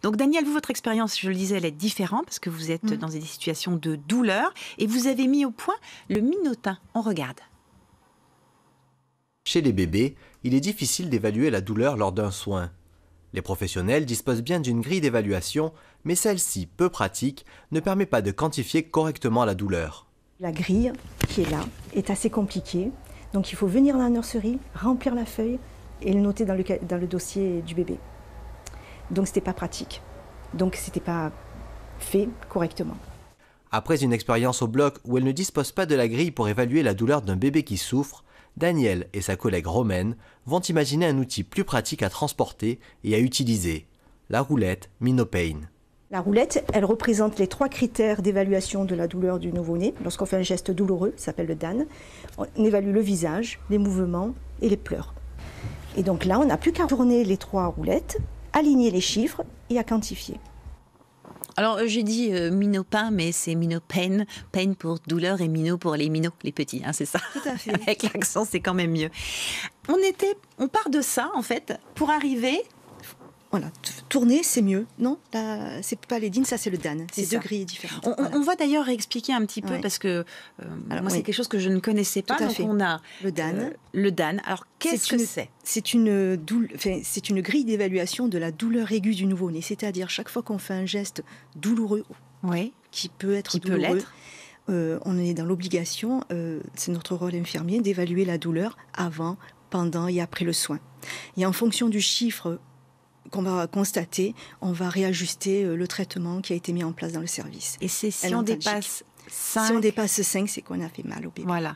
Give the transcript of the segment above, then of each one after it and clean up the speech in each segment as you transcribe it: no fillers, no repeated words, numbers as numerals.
Donc Daniel, vous, votre expérience, je le disais, elle est différente parce que vous êtes dans des situations de douleur et vous avez mis au point le Minotin. On regarde. Chez les bébés, il est difficile d'évaluer la douleur lors d'un soin. Les professionnels disposent bien d'une grille d'évaluation, mais celle-ci, peu pratique, ne permet pas de quantifier correctement la douleur. La grille qui est là est assez compliquée, donc il faut venir dans la nurserie, remplir la feuille et le noter dans le dossier du bébé. Donc c'était pas pratique, donc c'était pas fait correctement. Après une expérience au bloc où elle ne dispose pas de la grille pour évaluer la douleur d'un bébé qui souffre, Daniel et sa collègue Romaine vont imaginer un outil plus pratique à transporter et à utiliser, la roulette Minopain. La roulette, elle représente les 3 critères d'évaluation de la douleur du nouveau-né. Lorsqu'on fait un geste douloureux, ça s'appelle le DAN, on évalue le visage, les mouvements et les pleurs. Et donc là, on n'a plus qu'à tourner les 3 roulettes, aligner les chiffres et à quantifier. Alors, j'ai dit Minopain, mais c'est Minopain. Pain pour douleur et Mino pour les minots, les petits, hein, c'est ça. Tout à fait. Avec l'accent, c'est quand même mieux. On part de ça, en fait, pour arriver... Voilà, tourner, c'est mieux. Non, là, c'est pas les DIN, ça c'est le DAN. C'est 2 grilles différentes. On va d'ailleurs expliquer un petit peu parce que moi, c'est quelque chose que je ne connaissais pas. Donc, on a le DAN. Le DAN. Alors, qu'est-ce que c'est ? C'est une grille d'évaluation de la douleur aiguë du nouveau-né. C'est-à-dire, chaque fois qu'on fait un geste douloureux, qui peut être douloureux, on est dans l'obligation, c'est notre rôle infirmier, d'évaluer la douleur avant, pendant et après le soin. Et en fonction du chiffre qu'on va constater, on va réajuster le traitement qui a été mis en place dans le service. Et c'est si on dépasse 5... Si on dépasse 5, c'est qu'on a fait mal au bébé. Voilà.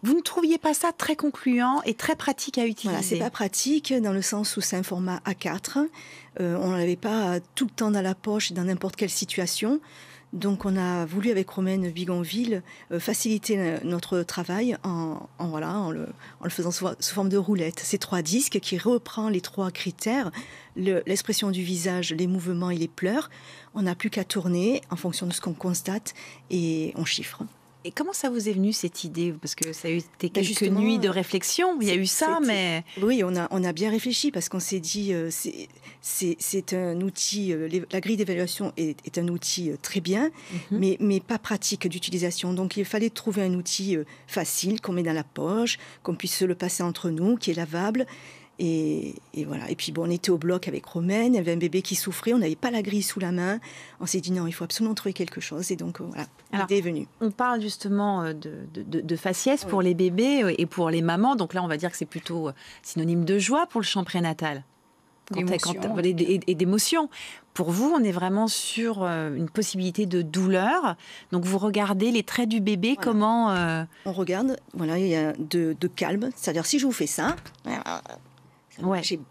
Vous ne trouviez pas ça très concluant et très pratique à utiliser ? Voilà, c'est pas pratique dans le sens où c'est un format A4. On n'avait pas tout le temps dans la poche, dans n'importe quelle situation. Donc on a voulu avec Romaine Bigonville faciliter notre travail en le faisant sous forme de roulette. C'est 3 disques qui reprend les 3 critères, l'expression du visage, les mouvements et les pleurs. On n'a plus qu'à tourner en fonction de ce qu'on constate et on chiffre. Et comment ça vous est venu cette idée ? Parce que ça a été quelques nuits de réflexion, il y a eu ça, mais... Oui, on a bien réfléchi parce qu'on s'est dit, c'est un outil, la grille d'évaluation est un outil très bien, mais pas pratique d'utilisation. Donc il fallait trouver un outil facile, qu'on met dans la poche, qu'on puisse se le passer entre nous, qui est lavable. Et voilà. Et puis on était au bloc avec Romaine, il y avait un bébé qui souffrait, on n'avait pas la grille sous la main. On s'est dit non, il faut absolument trouver quelque chose. Et donc voilà, l'idée est venue. On parle justement de faciès pour les bébés et pour les mamans. Donc là, on va dire que c'est plutôt synonyme de joie pour le champ prénatal. Et d'émotion. Pour vous, on est vraiment sur une possibilité de douleur. Donc vous regardez les traits du bébé, comment... On regarde, voilà, il y a de calme. C'est-à-dire si je vous fais ça...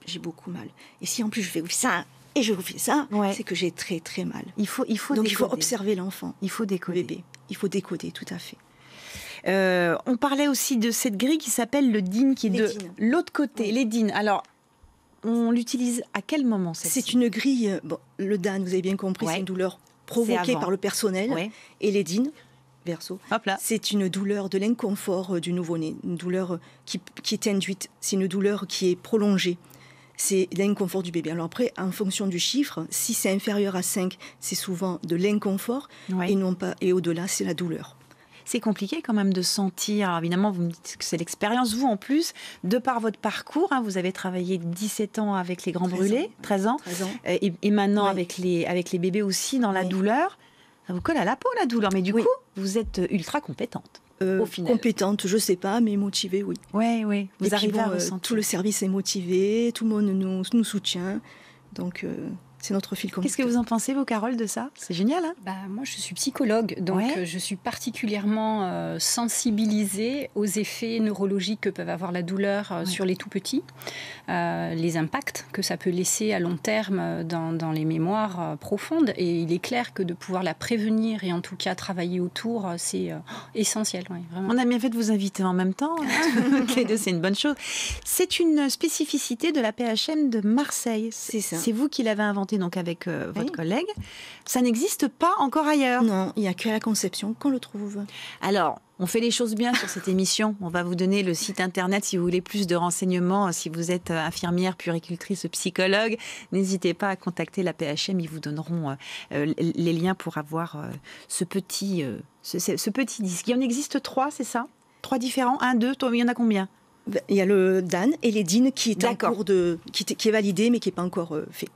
J'ai beaucoup mal. Et si en plus je fais ça et je vous fais ça, c'est que j'ai très très mal. Donc décoder. Il faut observer l'enfant. Il faut décoder. Le bébé. Il faut décoder, tout à fait. On parlait aussi de cette grille qui s'appelle le DIN, qui est de l'autre côté, les DIN. Alors, on l'utilise à quel moment celle-ci ? C'est une grille, le DAN, vous avez bien compris, c'est une douleur provoquée par le personnel. Et les DIN, verso, c'est une douleur de l'inconfort du nouveau-né, une douleur qui est induite, c'est une douleur qui est prolongée. C'est l'inconfort du bébé. Alors après, en fonction du chiffre, si c'est inférieur à 5, c'est souvent de l'inconfort et non pas, et au-delà, c'est la douleur. C'est compliqué quand même de sentir, alors évidemment vous me dites que c'est l'expérience, vous en plus, de par votre parcours, vous avez travaillé 17 ans avec les grands brûlés, 13 ans, et maintenant avec les bébés aussi dans la douleur. Ça vous colle à la peau, la douleur. Mais du coup, vous êtes ultra compétente, au final. Compétente, je ne sais pas, mais motivée, oui. Oui. Vous arrivez à ressentir. Tout le service est motivé, tout le monde nous soutient. Donc, c'est notre fil conducteur. Qu'est-ce que vous en pensez, vous, Carole, de ça ? C'est génial, hein ? Moi, je suis psychologue, donc je suis particulièrement sensibilisée aux effets neurologiques que peuvent avoir la douleur sur les tout-petits, les impacts que ça peut laisser à long terme dans les mémoires profondes. Et il est clair que de pouvoir la prévenir et en tout cas travailler autour, c'est essentiel. Vraiment. On a bien fait de vous inviter en même temps. Les deux, c'est une bonne chose. C'est une spécificité de la PHM de Marseille. C'est ça. C'est vous qui l'avez inventé. raconté donc avec votre collègue, ça n'existe pas encore ailleurs. Non, il n'y a qu'à la conception qu'on le trouve. Alors, on fait les choses bien sur cette émission. On va vous donner le site internet si vous voulez plus de renseignements. Si vous êtes infirmière, puéricultrice, psychologue, n'hésitez pas à contacter la PHM. Ils vous donneront les liens pour avoir ce petit disque. Il y en existe 3, c'est ça? 3 différents? 1, 2, il y en a combien? Il y a le DAN et les DIN qui est en cours qui est validé mais qui n'est pas encore fait.